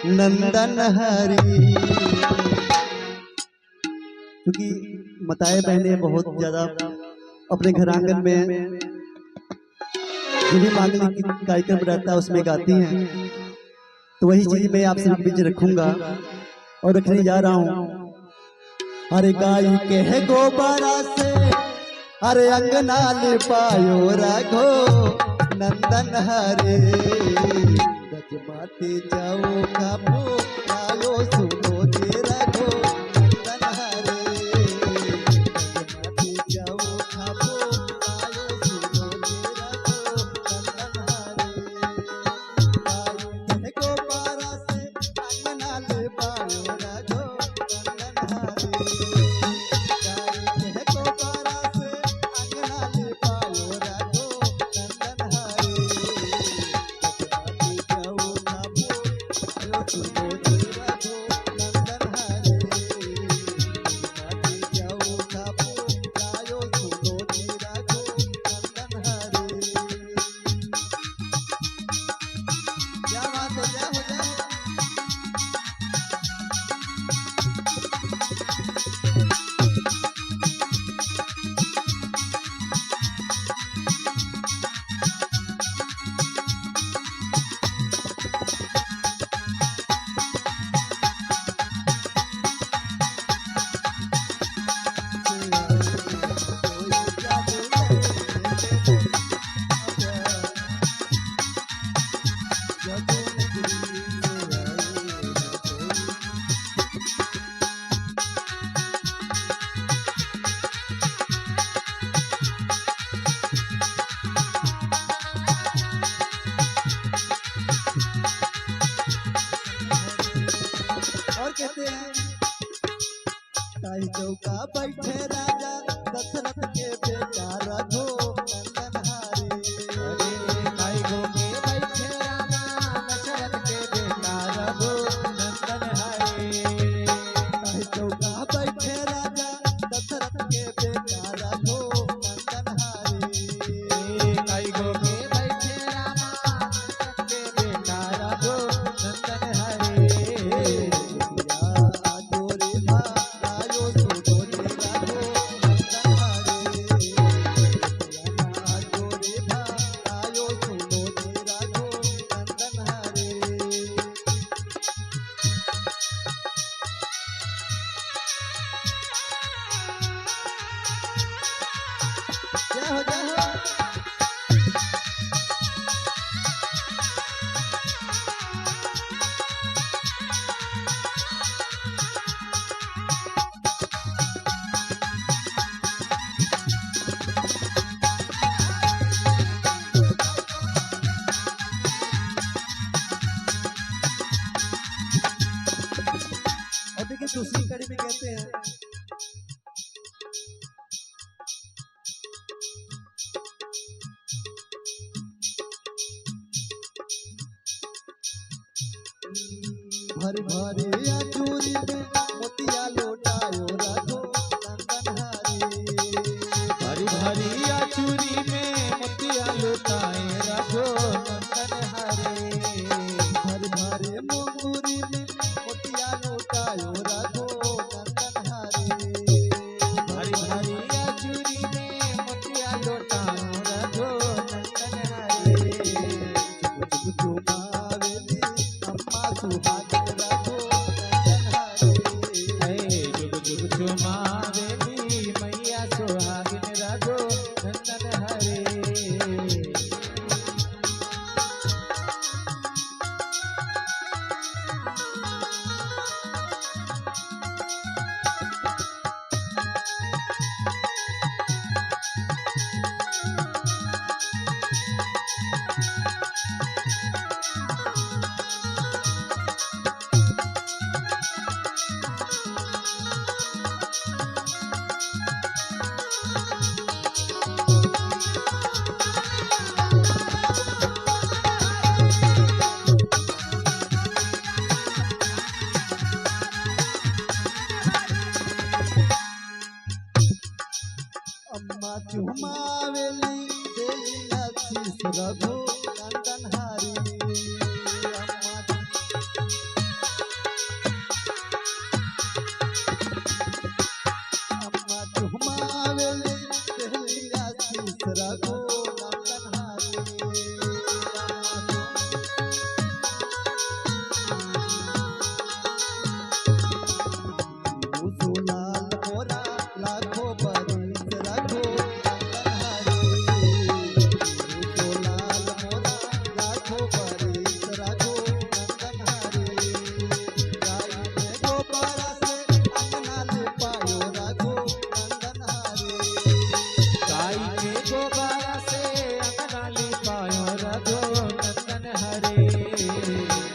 नंदन हरी। क्योंकि माताएं बहनें बहुत ज्यादा अपने घर आंगन में जो भी मांगलिक कार्यक्रम रहता है उसमें गाती हैं, तो वही चीज मैं आप सभी के बीच रखूंगा और रखने जा रहा हूँ। अरे गाय के है गोबरा से अरे अंगना ले पायो राघो नंदन हरे। गजमाते जाओ कापो आयो सुनो दे राघो नंदन हरे। गजमाते जाओ कापो आयो सुनो दे राघो नंदन हरे। गाय के गोबरा से अंगना ले पायो राघो नंदन हरे। ताई चौका बैठे राजा दशरथ के बेटा रघु नंदन हरे। ताई चौके बैठे राजा दशरथ के बेटा रघु नंदन हरे। ताई चौका बैठे राजा दशरथ के बेटा रघु नंदन हरे। ताई चौके बैठे राजा दशरथ के बेटा रघु नंदन हरे। दूसरी कड़ी में कहते हैं भरी भरी अजूरी में मोतिया लौटायो राघो नंदन हरे। भरी भरी अजूरी में मोतिया लौटाए राघो नंदन हरे। भरी भरी मोंगूरी में मोतिया लौटायो राघो नंदन हरे। भरी भरी अजूरी में मोतिया लौटायो राघो नंदन हरे। चुप चुप आवेली अम्मा सुहाग मैया सुहागिन राघो नंदन हरे। अम्मा चुमावेली देली आशीष रघु